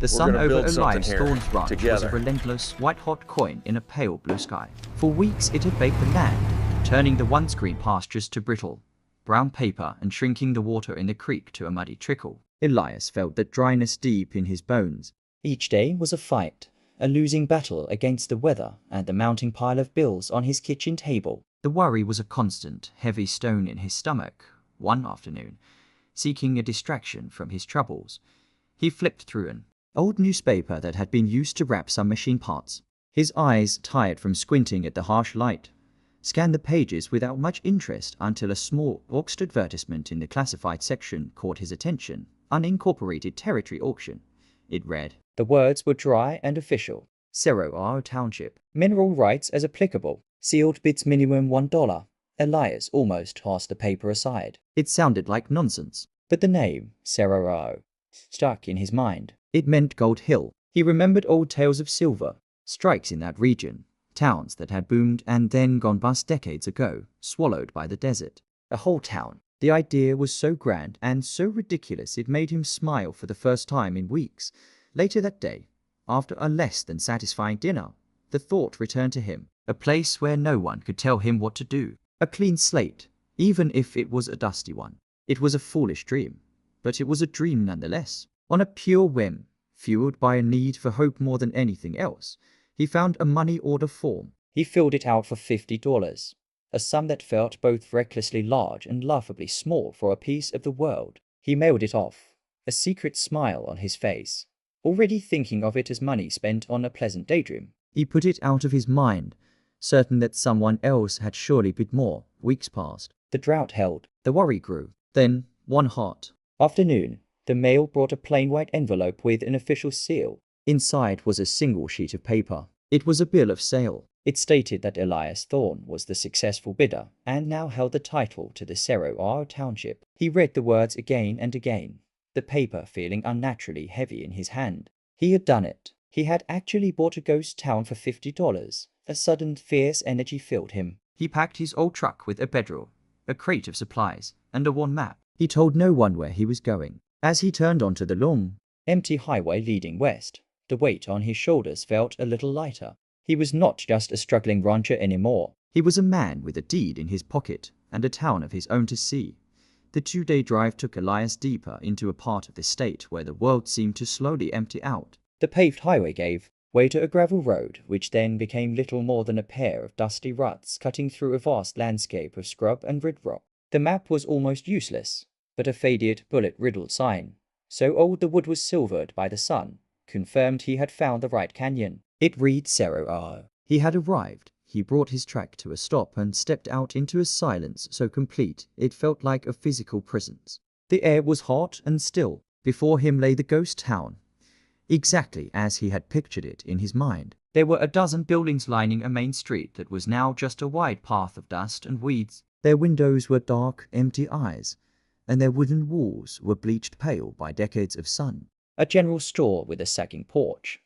The sun over Elias Thorne's ranch was a relentless, white-hot coin in a pale blue sky. For weeks it had baked the land, turning the once green pastures to brittle, brown paper and shrinking the water in the creek to a muddy trickle. Elias felt that dryness deep in his bones. Each day was a fight, a losing battle against the weather and the mounting pile of bills on his kitchen table. The worry was a constant, heavy stone in his stomach. One afternoon, seeking a distraction from his troubles, he flipped through an old newspaper that had been used to wrap some machine parts. His eyes, tired from squinting at the harsh light, scanned the pages without much interest until a small boxed advertisement in the classified section caught his attention. Unincorporated territory auction, it read. The words were dry and official. Cerro Oro Township. Mineral rights as applicable. Sealed bids minimum $1. Elias almost tossed the paper aside. It sounded like nonsense. But the name, Cerro Oro, stuck in his mind. It meant Gold Hill. He remembered old tales of silver, strikes in that region, towns that had boomed and then gone bust decades ago, swallowed by the desert. A whole town. The idea was so grand and so ridiculous it made him smile for the first time in weeks. Later that day, after a less than satisfying dinner, the thought returned to him. A place where no one could tell him what to do. A clean slate, even if it was a dusty one. It was a foolish dream, but it was a dream nonetheless. On a pure whim, fueled by a need for hope more than anything else, he found a money order form. He filled it out for $50, a sum that felt both recklessly large and laughably small for a piece of the world. He mailed it off, a secret smile on his face, already thinking of it as money spent on a pleasant daydream. He put it out of his mind, certain that someone else had surely bid more. Weeks passed. The drought held. The worry grew. Then, one hot afternoon, the mail brought a plain white envelope with an official seal. Inside was a single sheet of paper. It was a bill of sale. It stated that Elias Thorne was the successful bidder and now held the title to the Cerro Oro Township. He read the words again and again, the paper feeling unnaturally heavy in his hand. He had done it. He had actually bought a ghost town for $50. A sudden fierce energy filled him. He packed his old truck with a bedroll, a crate of supplies, and a worn map. He told no one where he was going. As he turned onto the long, empty highway leading west, the weight on his shoulders felt a little lighter. He was not just a struggling rancher anymore. He was a man with a deed in his pocket and a town of his own to see. The 2-day drive took Elias deeper into a part of the state where the world seemed to slowly empty out. The paved highway gave way to a gravel road, which then became little more than a pair of dusty ruts cutting through a vast landscape of scrub and red rock. The map was almost useless, but a faded, bullet-riddled sign, so old the wood was silvered by the sun, confirmed he had found the right canyon. It read Cerro Oro. He had arrived. He brought his truck to a stop and stepped out into a silence so complete it felt like a physical presence. The air was hot and still. Before him lay the ghost town, exactly as he had pictured it in his mind. There were a dozen buildings lining a main street that was now just a wide path of dust and weeds. Their windows were dark, empty eyes, and their wooden walls were bleached pale by decades of sun. A general store with a sagging porch,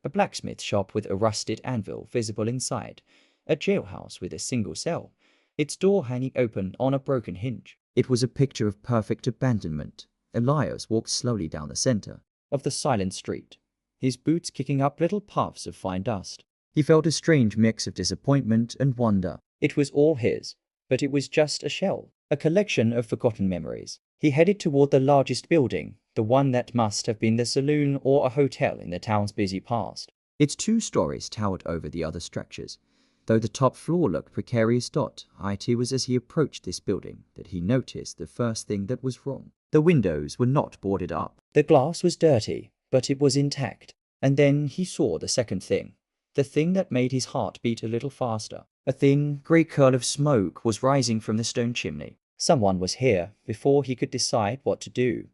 a blacksmith shop with a rusted anvil visible inside, a jailhouse with a single cell, its door hanging open on a broken hinge. It was a picture of perfect abandonment. Elias walked slowly down the center of the silent street, his boots kicking up little puffs of fine dust. He felt a strange mix of disappointment and wonder. It was all his, but it was just a shell, a collection of forgotten memories. He headed toward the largest building, the one that must have been the saloon or a hotel in the town's busy past. Its 2 stories towered over the other structures, though the top floor looked precarious. It was as he approached this building that he noticed the first thing that was wrong. The windows were not boarded up. The glass was dirty, but it was intact. And then he saw the second thing, the thing that made his heart beat a little faster. A thin, grey curl of smoke was rising from the stone chimney. Someone was here before he could decide what to do.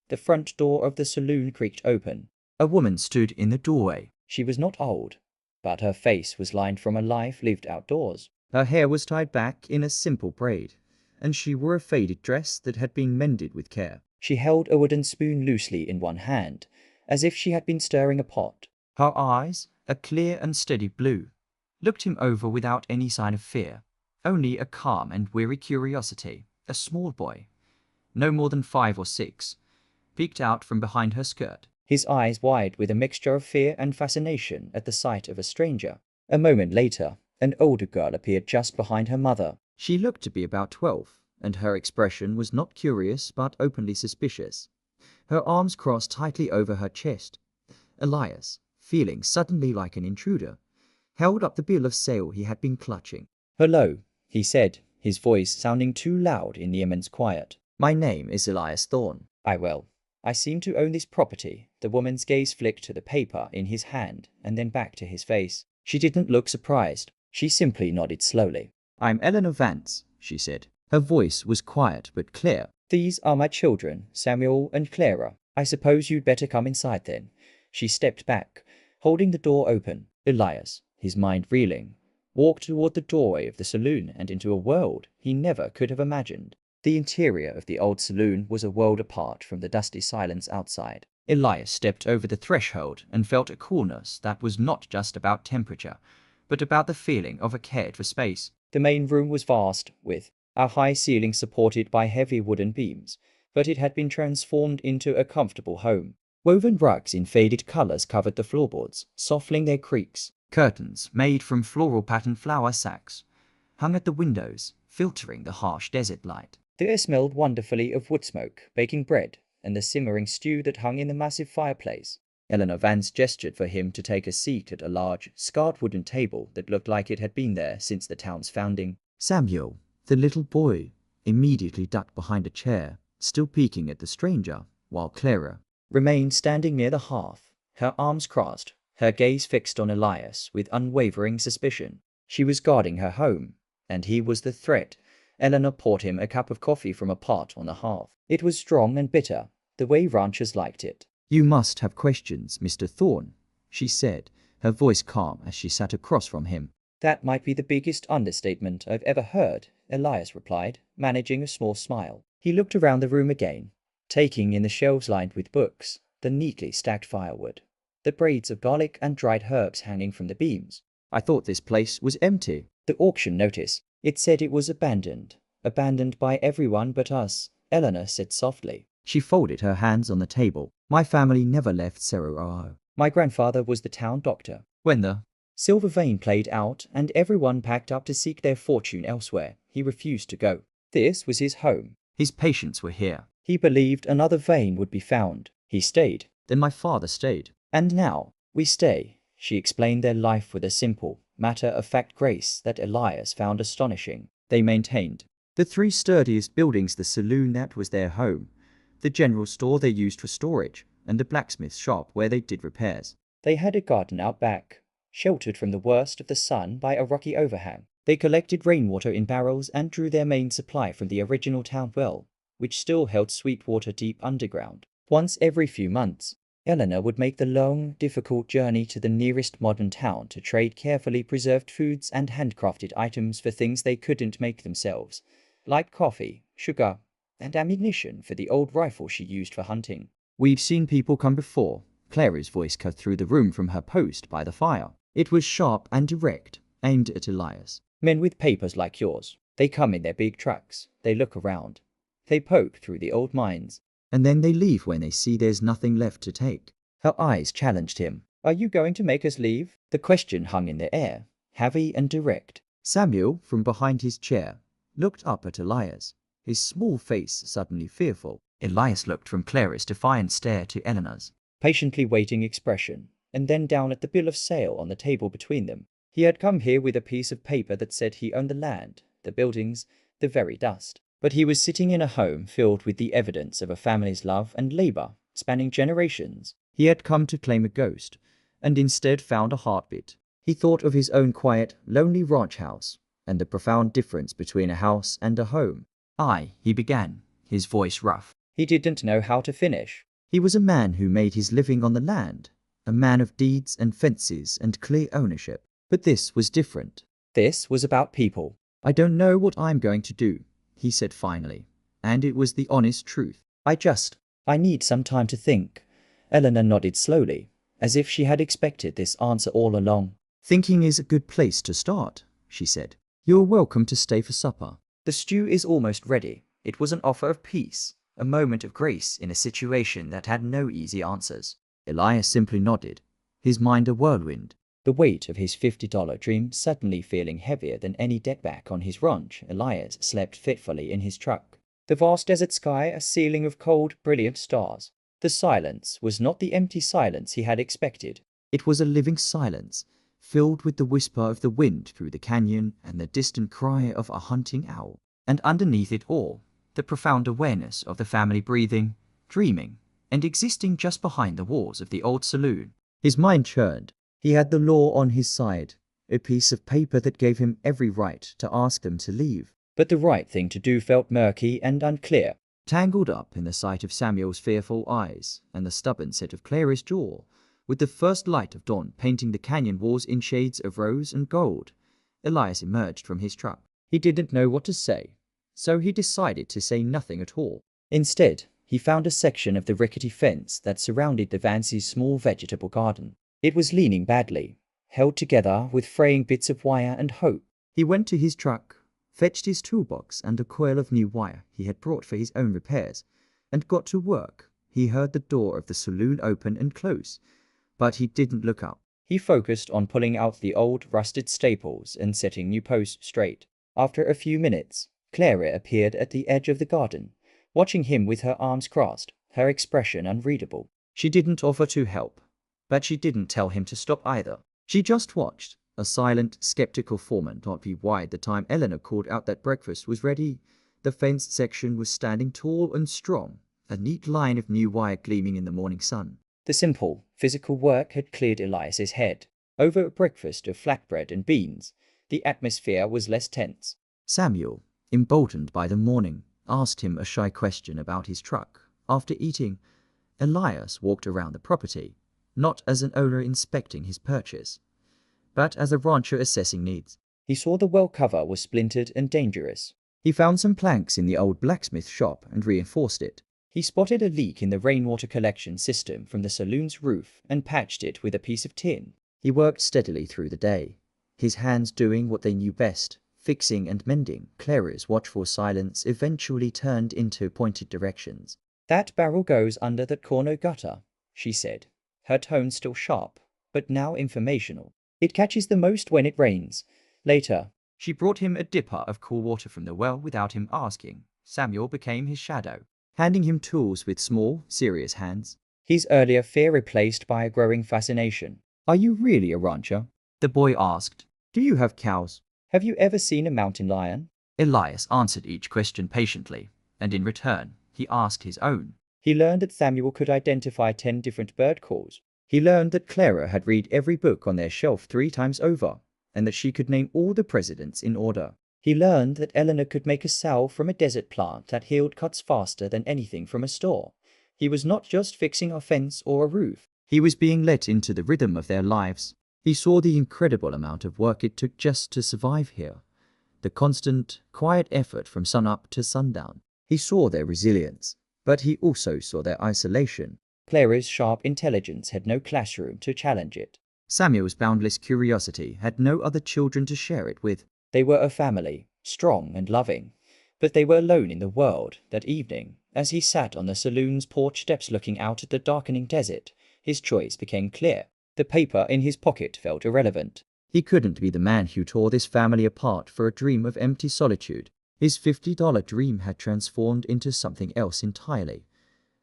The front door of the saloon creaked open. A woman stood in the doorway. She was not old, but her face was lined from a life lived outdoors. Her hair was tied back in a simple braid, and she wore a faded dress that had been mended with care. She held a wooden spoon loosely in one hand, as if she had been stirring a pot. Her eyes, a clear and steady blue, looked him over without any sign of fear, only a calm and weary curiosity. A small boy, no more than 5 or 6, peeked out from behind her skirt. his eyes wide with a mixture of fear and fascination at the sight of a stranger. A moment later, an older girl appeared just behind her mother. She looked to be about 12, and her expression was not curious but openly suspicious. Her arms crossed tightly over her chest. Elias, feeling suddenly like an intruder, held up the bill of sale he had been clutching. "Hello," he said, his voice sounding too loud in the immense quiet. "My name is Elias Thorne. I seem to own this property." The woman's gaze flicked to the paper in his hand and then back to his face. She didn't look surprised. She simply nodded slowly. "I'm Eleanor Vance," she said. Her voice was quiet but clear. "These are my children, Samuel and Clara. I suppose you'd better come inside then." She stepped back, holding the door open. Elias, his mind reeling, walked toward the doorway of the saloon and into a world he never could have imagined. The interior of the old saloon was a world apart from the dusty silence outside. Elias stepped over the threshold and felt a coolness that was not just about temperature, but about the feeling of a cared-for space. The main room was vast, with a high ceiling supported by heavy wooden beams, but it had been transformed into a comfortable home. Woven rugs in faded colors covered the floorboards, softening their creaks. Curtains, made from floral-patterned flower sacks, hung at the windows, filtering the harsh desert light. The air smelled wonderfully of wood smoke, baking bread, and the simmering stew that hung in the massive fireplace. Eleanor Vance gestured for him to take a seat at a large, scarred wooden table that looked like it had been there since the town's founding. Samuel, the little boy, immediately ducked behind a chair, still peeking at the stranger, while Clara remained standing near the hearth, her arms crossed, her gaze fixed on Elias with unwavering suspicion. She was guarding her home, and he was the threat. Eleanor poured him a cup of coffee from a pot on the hearth. It was strong and bitter, the way ranchers liked it. "You must have questions, Mr. Thorne," she said, her voice calm as she sat across from him. "That might be the biggest understatement I've ever heard," Elias replied, managing a small smile. He looked around the room again, taking in the shelves lined with books, the neatly stacked firewood, the braids of garlic and dried herbs hanging from the beams. "I thought this place was empty." The auction notice. It said it was abandoned by everyone but us, Eleanor said softly. She folded her hands on the table. "My family never left Cerro Oro. My grandfather was the town doctor. When the silver vein played out and everyone packed up to seek their fortune elsewhere, he refused to go. This was his home. His patients were here. He believed another vein would be found. He stayed. Then my father stayed. And now we stay." She explained their life with a simple, matter-of-fact grace that Elias found astonishing. They maintained the three sturdiest buildings: the saloon that was their home, the general store they used for storage, and the blacksmith shop where they did repairs. They had a garden out back, sheltered from the worst of the sun by a rocky overhang. They collected rainwater in barrels and drew their main supply from the original town well, which still held sweet water deep underground. Once every few months, Eleanor would make the long, difficult journey to the nearest modern town to trade carefully preserved foods and handcrafted items for things they couldn't make themselves, like coffee, sugar, and ammunition for the old rifle she used for hunting. "We've seen people come before." Clara's voice cut through the room from her post by the fire. It was sharp and direct, aimed at Elias. "Men with papers like yours. They come in their big trucks. They look around. They poke through the old mines. And then they leave when they see there's nothing left to take." Her eyes challenged him. "Are you going to make us leave?" The question hung in the air, heavy and direct. Samuel, from behind his chair, looked up at Elias, his small face suddenly fearful. Elias looked from Clara's defiant stare to Eleanor's patiently waiting expression, and then down at the bill of sale on the table between them. He had come here with a piece of paper that said he owned the land, the buildings, the very dust. But he was sitting in a home filled with the evidence of a family's love and labor, spanning generations. He had come to claim a ghost, and instead found a heartbeat. He thought of his own quiet, lonely ranch house, and the profound difference between a house and a home. He began, his voice rough. He didn't know how to finish. He was a man who made his living on the land, a man of deeds and fences and clear ownership. But this was different. This was about people. "I don't know what I'm going to do," he said finally, and it was the honest truth. I need some time to think." Eleanor nodded slowly, as if she had expected this answer all along. "Thinking is a good place to start," she said. "You're welcome to stay for supper. The stew is almost ready." It was an offer of peace, a moment of grace in a situation that had no easy answers. Elias simply nodded, his mind a whirlwind. The weight of his $50 dream suddenly feeling heavier than any deckback on his ranch. Elias slept fitfully in his truck. The vast desert sky a ceiling of cold, brilliant stars. The silence was not the empty silence he had expected. It was a living silence, filled with the whisper of the wind through the canyon and the distant cry of a hunting owl. And underneath it all, the profound awareness of the family breathing, dreaming, and existing just behind the walls of the old saloon. His mind churned. He had the law on his side, a piece of paper that gave him every right to ask them to leave. But the right thing to do felt murky and unclear, tangled up in the sight of Samuel's fearful eyes and the stubborn set of Clara's jaw, with the first light of dawn painting the canyon walls in shades of rose and gold. Elias emerged from his truck. He didn't know what to say, so he decided to say nothing at all. Instead, he found a section of the rickety fence that surrounded the Vance's small vegetable garden. It was leaning badly, held together with fraying bits of wire and hope. He went to his truck, fetched his toolbox and a coil of new wire he had brought for his own repairs, and got to work. He heard the door of the saloon open and close, but he didn't look up. He focused on pulling out the old rusted staples and setting new posts straight. After a few minutes, Clara appeared at the edge of the garden, watching him with her arms crossed, her expression unreadable. She didn't offer to help, but she didn't tell him to stop either. She just watched, a silent, skeptical foreman not be wide the time Eleanor called out that breakfast was ready. The fenced section was standing tall and strong, a neat line of new wire gleaming in the morning sun. The simple, physical work had cleared Elias's head. Over a breakfast of flatbread and beans, the atmosphere was less tense. Samuel, emboldened by the morning, asked him a shy question about his truck. After eating, Elias walked around the property, not as an owner inspecting his purchase, but as a rancher assessing needs. He saw the well cover was splintered and dangerous. He found some planks in the old blacksmith shop and reinforced it. He spotted a leak in the rainwater collection system from the saloon's roof and patched it with a piece of tin. He worked steadily through the day, his hands doing what they knew best, fixing and mending. Clara's watchful silence eventually turned into pointed directions. "That barrel goes under that corner gutter," she said, her tone still sharp, but now informational. "It catches the most when it rains. Later." She brought him a dipper of cool water from the well without him asking. Samuel became his shadow, handing him tools with small, serious hands. His earlier fear replaced by a growing fascination. "Are you really a rancher?" the boy asked. "Do you have cows? Have you ever seen a mountain lion?" Elias answered each question patiently, and in return, he asked his own. He learned that Samuel could identify 10 different bird calls. He learned that Clara had read every book on their shelf 3 times over, and that she could name all the presidents in order. He learned that Eleanor could make a salve from a desert plant that healed cuts faster than anything from a store. He was not just fixing a fence or a roof. He was being let into the rhythm of their lives. He saw the incredible amount of work it took just to survive here, the constant, quiet effort from sunup to sundown. He saw their resilience, but he also saw their isolation. Clara's sharp intelligence had no classroom to challenge it. Samuel's boundless curiosity had no other children to share it with. They were a family, strong and loving, but they were alone in the world. That evening, as he sat on the saloon's porch steps looking out at the darkening desert, his choice became clear. The paper in his pocket felt irrelevant. He couldn't be the man who tore this family apart for a dream of empty solitude. His $50 dream had transformed into something else entirely,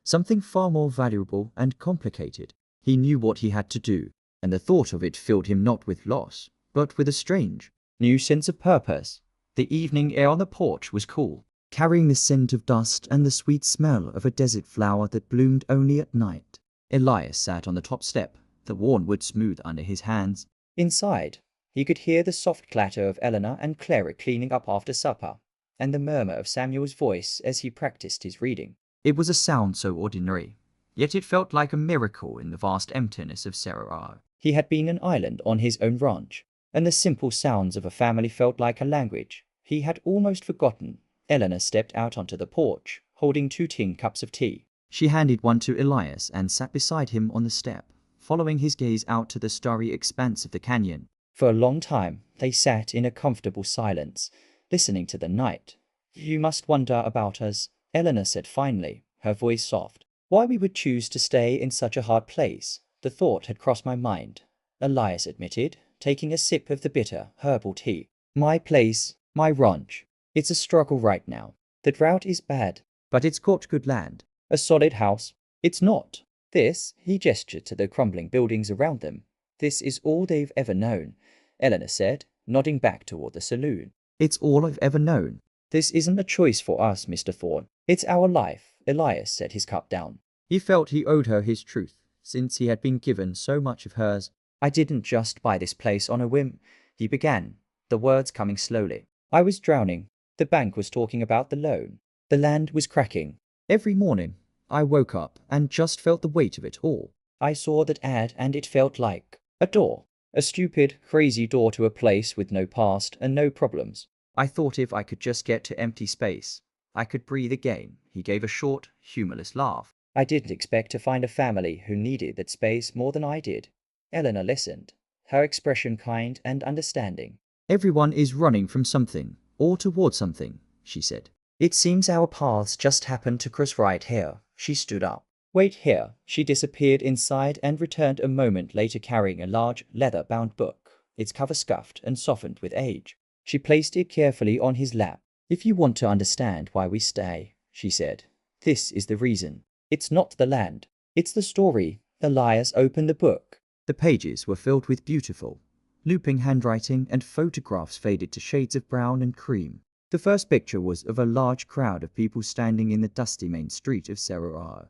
something far more valuable and complicated. He knew what he had to do, and the thought of it filled him not with loss, but with a strange, new sense of purpose. The evening air on the porch was cool, carrying the scent of dust and the sweet smell of a desert flower that bloomed only at night. Elias sat on the top step, the worn wood smooth under his hands. Inside, he could hear the soft clatter of Eleanor and Clara cleaning up after supper, and the murmur of Samuel's voice as he practiced his reading. It was a sound so ordinary, yet it felt like a miracle in the vast emptiness of Cerro Oro. He had been an island on his own ranch, and the simple sounds of a family felt like a language he had almost forgotten. Eleanor stepped out onto the porch, holding 2 tin cups of tea. She handed one to Elias and sat beside him on the step, following his gaze out to the starry expanse of the canyon. For a long time, they sat in a comfortable silence, listening to the night. "You must wonder about us," Eleanor said finally, her voice soft. Why we would choose to stay in such a hard place, the thought had crossed my mind, Elias admitted, taking a sip of the bitter herbal tea. My place, my ranch. It's a struggle right now. The drought is bad, but it's got good land. A solid house. It's not. This, he gestured to the crumbling buildings around them. This is all they've ever known, Eleanor said, nodding back toward the saloon. It's all I've ever known. This isn't a choice for us, Mr. Thorne. It's our life, Elias set his cup down. He felt he owed her his truth, since he had been given so much of hers. I didn't just buy this place on a whim, he began, the words coming slowly. I was drowning. The bank was talking about the loan. The land was cracking. Every morning, I woke up and just felt the weight of it all. I saw that ad and it felt like a door. A stupid, crazy door to a place with no past and no problems. I thought if I could just get to empty space, I could breathe again. He gave a short, humorless laugh. I didn't expect to find a family who needed that space more than I did. Eleanor listened, her expression kind and understanding. Everyone is running from something, or toward something, she said. It seems our paths just happened to cross right here. She stood up. Wait here. She disappeared inside and returned a moment later carrying a large, leather-bound book, its cover scuffed and softened with age. She placed it carefully on his lap. If you want to understand why we stay, she said, this is the reason. It's not the land. It's the story. Elias opened the book. The pages were filled with beautiful, looping handwriting and photographs faded to shades of brown and cream. The first picture was of a large crowd of people standing in the dusty main street of Cerro Oro,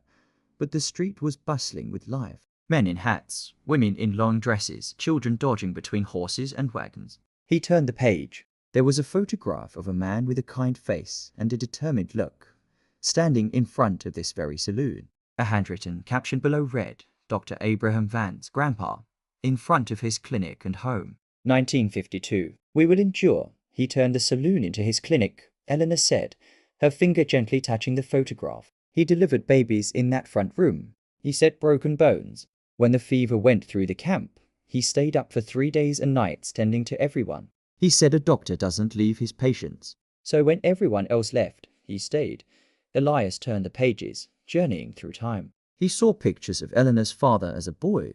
but the street was bustling with life. Men in hats, women in long dresses, children dodging between horses and wagons. He turned the page. There was a photograph of a man with a kind face and a determined look, standing in front of this very saloon. A handwritten caption below read, Dr. Abraham Vance, Grandpa, in front of his clinic and home. 1952. We will endure. He turned the saloon into his clinic, Eleanor said, her finger gently touching the photograph. He delivered babies in that front room. He set broken bones. When the fever went through the camp, he stayed up for 3 days and nights tending to everyone. He said a doctor doesn't leave his patients. So when everyone else left, he stayed. Elias turned the pages, journeying through time. He saw pictures of Eleanor's father as a boy,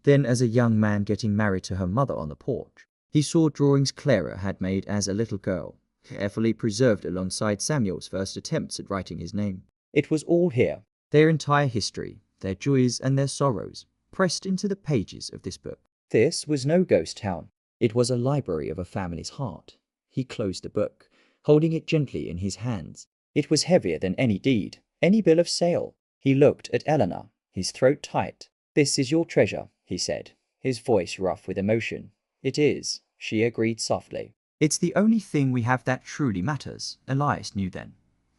then as a young man getting married to her mother on the porch. He saw drawings Clara had made as a little girl, carefully preserved alongside Samuel's first attempts at writing his name. It was all here, their entire history, their joys and their sorrows, pressed into the pages of this book. This was no ghost town. It was a library of a family's heart. He closed the book, holding it gently in his hands. It was heavier than any deed, any bill of sale. He looked at Eleanor, his throat tight. This is your treasure, he said, his voice rough with emotion. It is, she agreed softly. It's the only thing we have that truly matters, Elias knew then,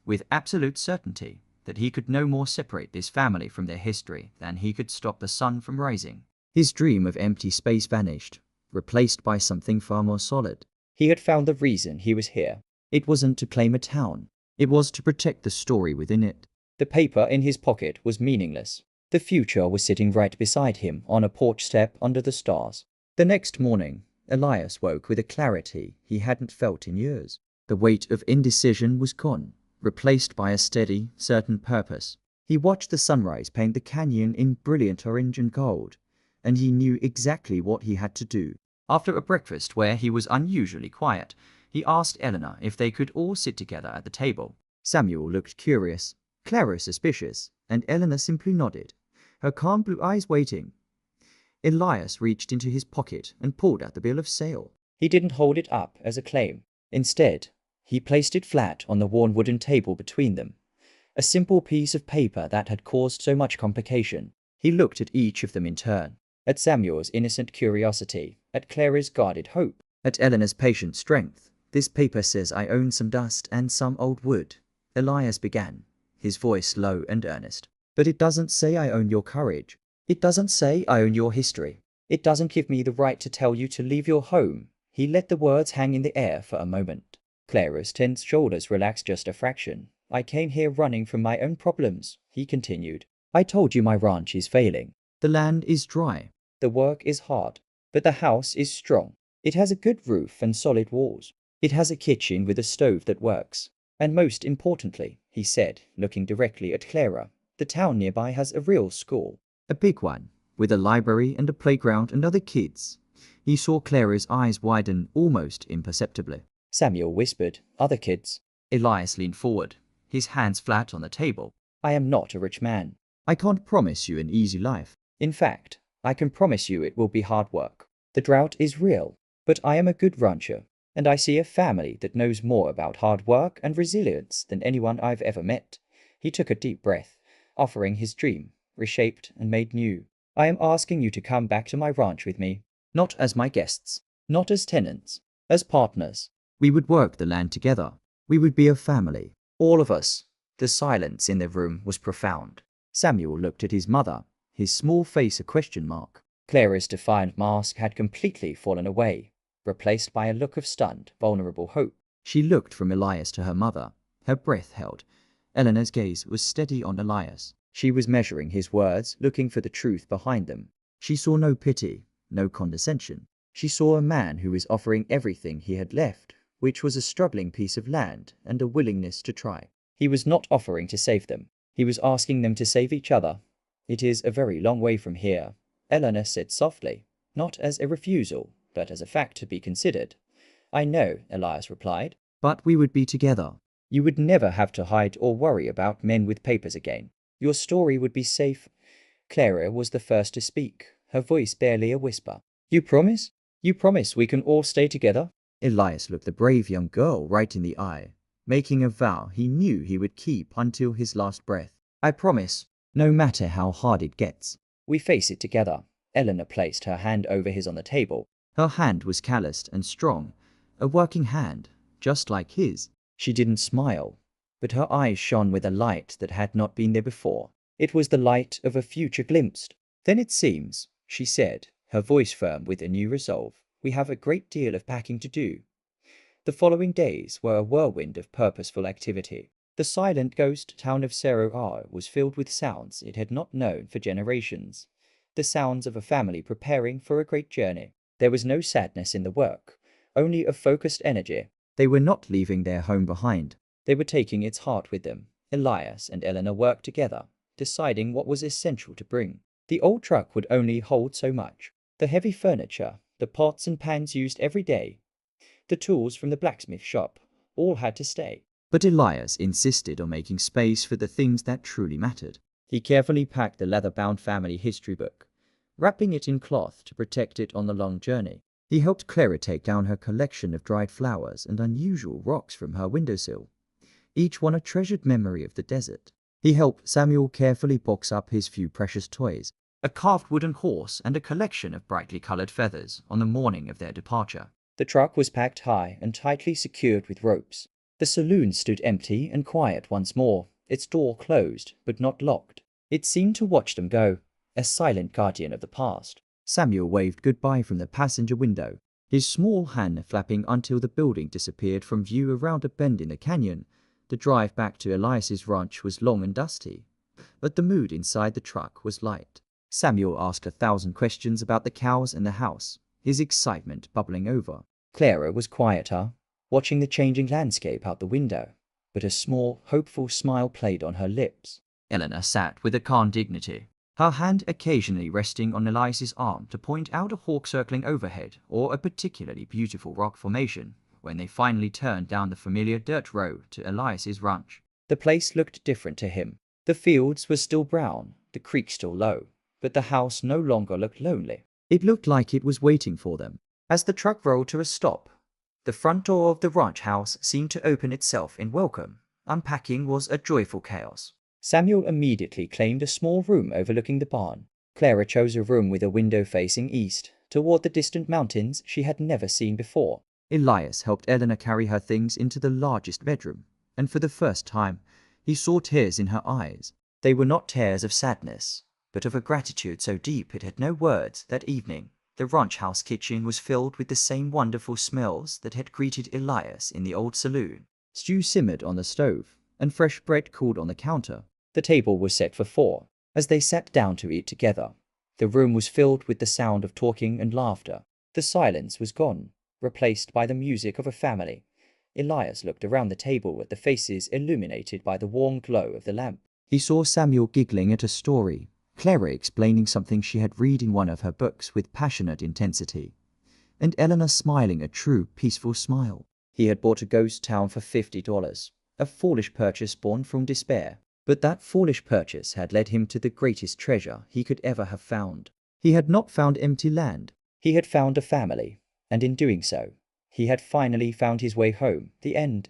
with absolute certainty, that he could no more separate this family from their history than he could stop the sun from rising. His dream of empty space vanished, replaced by something far more solid. He had found the reason he was here. It wasn't to claim a town. It was to protect the story within it. The paper in his pocket was meaningless. The future was sitting right beside him on a porch step under the stars. The next morning, Elias woke with a clarity he hadn't felt in years. The weight of indecision was gone, replaced by a steady, certain purpose. He watched the sunrise paint the canyon in brilliant orange and gold, and he knew exactly what he had to do. After a breakfast where he was unusually quiet, he asked Eleanor if they could all sit together at the table. Samuel looked curious, Clara suspicious, and Eleanor simply nodded, her calm blue eyes waiting. Elias reached into his pocket and pulled out the bill of sale. He didn't hold it up as a claim. Instead, he placed it flat on the worn wooden table between them, a simple piece of paper that had caused so much complication. He looked at each of them in turn, at Samuel's innocent curiosity, at Clara's guarded hope, at Eleanor's patient strength. This paper says I own some dust and some old wood, Elias began, his voice low and earnest. But it doesn't say I own your courage. It doesn't say I own your history. It doesn't give me the right to tell you to leave your home. He let the words hang in the air for a moment. Clara's tense shoulders relaxed just a fraction. I came here running from my own problems, he continued. I told you my ranch is failing. The land is dry. The work is hard. But the house is strong. It has a good roof and solid walls. It has a kitchen with a stove that works. And most importantly, he said, looking directly at Clara, The town nearby has a real school. A big one, with a library and a playground and other kids. He saw Clara's eyes widen almost imperceptibly. Samuel whispered, "Other kids." Elias leaned forward, his hands flat on the table. "I am not a rich man. I can't promise you an easy life. In fact, I can promise you it will be hard work. The drought is real, but I am a good rancher, and I see a family that knows more about hard work and resilience than anyone I've ever met." He took a deep breath, offering his dream, reshaped and made new. "I am asking you to come back to my ranch with me, not as my guests, not as tenants, as partners. We would work the land together. We would be a family. All of us." The silence in the room was profound. Samuel looked at his mother, his small face a question mark. Clara's defiant mask had completely fallen away, replaced by a look of stunned, vulnerable hope. She looked from Elias to her mother, her breath held. Eleanor's gaze was steady on Elias. She was measuring his words, looking for the truth behind them. She saw no pity, no condescension. She saw a man who was offering everything he had left, which was a struggling piece of land and a willingness to try. He was not offering to save them. He was asking them to save each other. "It is a very long way from here," Eleanor said softly, not as a refusal, but as a fact to be considered. "I know," Elias replied, "but we would be together. You would never have to hide or worry about men with papers again. Your story would be safe." Clara was the first to speak, her voice barely a whisper. "You promise? You promise we can all stay together?" Elias looked the brave young girl right in the eye, making a vow he knew he would keep until his last breath. "I promise, no matter how hard it gets. We face it together." Eleanor placed her hand over his on the table. Her hand was calloused and strong, a working hand, just like his. She didn't smile, but her eyes shone with a light that had not been there before. It was the light of a future glimpsed. "Then it seems," she said, her voice firm with a new resolve, "we have a great deal of packing to do." The following days were a whirlwind of purposeful activity. The silent ghost town of Cerro Oro was filled with sounds it had not known for generations. The sounds of a family preparing for a great journey. There was no sadness in the work, only a focused energy. They were not leaving their home behind. They were taking its heart with them. Elias and Eleanor worked together, deciding what was essential to bring. The old truck would only hold so much. The heavy furniture, the pots and pans used every day, the tools from the blacksmith shop, all had to stay. But Elias insisted on making space for the things that truly mattered. He carefully packed the leather-bound family history book, wrapping it in cloth to protect it on the long journey. He helped Clara take down her collection of dried flowers and unusual rocks from her windowsill, each one a treasured memory of the desert. He helped Samuel carefully box up his few precious toys, a carved wooden horse and a collection of brightly colored feathers on the morning of their departure. The truck was packed high and tightly secured with ropes. The saloon stood empty and quiet once more, its door closed but not locked. It seemed to watch them go, a silent guardian of the past. Samuel waved goodbye from the passenger window, his small hand flapping until the building disappeared from view around a bend in the canyon. The drive back to Elias's ranch was long and dusty, but the mood inside the truck was light. Samuel asked 1,000 questions about the cows and the house, his excitement bubbling over. Clara was quieter, watching the changing landscape out the window, but a small, hopeful smile played on her lips. Eleanor sat with a calm dignity, her hand occasionally resting on Elias's arm to point out a hawk circling overhead or a particularly beautiful rock formation when they finally turned down the familiar dirt road to Elias's ranch. The place looked different to him. The fields were still brown, the creek still low, but the house no longer looked lonely. It looked like it was waiting for them. As the truck rolled to a stop, the front door of the ranch house seemed to open itself in welcome. Unpacking was a joyful chaos. Samuel immediately claimed a small room overlooking the barn. Clara chose a room with a window facing east, toward the distant mountains she had never seen before. Elias helped Eleanor carry her things into the largest bedroom, and for the first time, he saw tears in her eyes. They were not tears of sadness, but of a gratitude so deep it had no words. That evening, the ranch house kitchen was filled with the same wonderful smells that had greeted Elias in the old saloon. Stew simmered on the stove, and fresh bread cooled on the counter. The table was set for 4. As they sat down to eat together, the room was filled with the sound of talking and laughter. The silence was gone, replaced by the music of a family. Elias looked around the table at the faces illuminated by the warm glow of the lamp. He saw Samuel giggling at a story, Clara explaining something she had read in one of her books with passionate intensity, and Eleanor smiling a true, peaceful smile. He had bought a ghost town for $50, a foolish purchase born from despair. But that foolish purchase had led him to the greatest treasure he could ever have found. He had not found empty land. He had found a family, and in doing so, he had finally found his way home. The end.